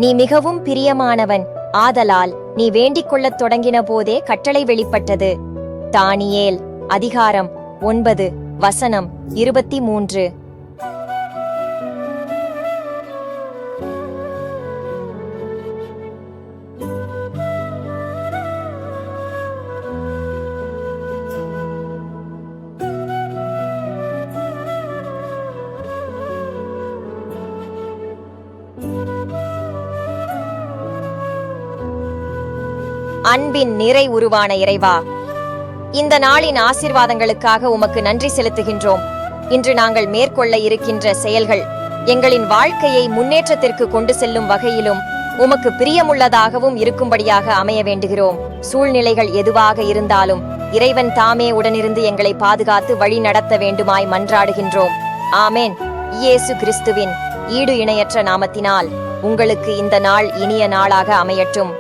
நீ மிகவும் பிரியமானவன், ஆதலால் நீ வேண்டிக் கொள்ளத் தொடங்கின போதே கட்டளை வெளிப்பட்டது. தானியேல் அதிகாரம் 9 வசனம் 23. அன்பின் நிறை உருவான இறைவா, இந்த நாளின் ஆசீர்வாதங்களுக்காக உமக்கு நன்றி செலுத்துகின்றோம். இன்று நாங்கள் மேற்கொள்ள இருக்கின்ற செயல்கள் எங்களின் வாழ்க்கையை முன்னேற்றத்திற்கு கொண்டு செல்லும் வகையிலும் உமக்கு பிரியமுள்ளதாகவும் இருக்கும்படியாக அமைய வேண்டுகிறோம். சூழ்நிலைகள் எதுவாக இருந்தாலும் இறைவன் தாமே உடனிருந்து எங்களை பாதுகாத்து வழி நடத்த வேண்டுமாய் மன்றாடுகின்றோம். ஆமேன். இயேசு கிறிஸ்துவின் ஈடு இணையற்ற நாமத்தினால் உங்களுக்கு இந்த நாள் இனிய நாளாக அமையட்டும்.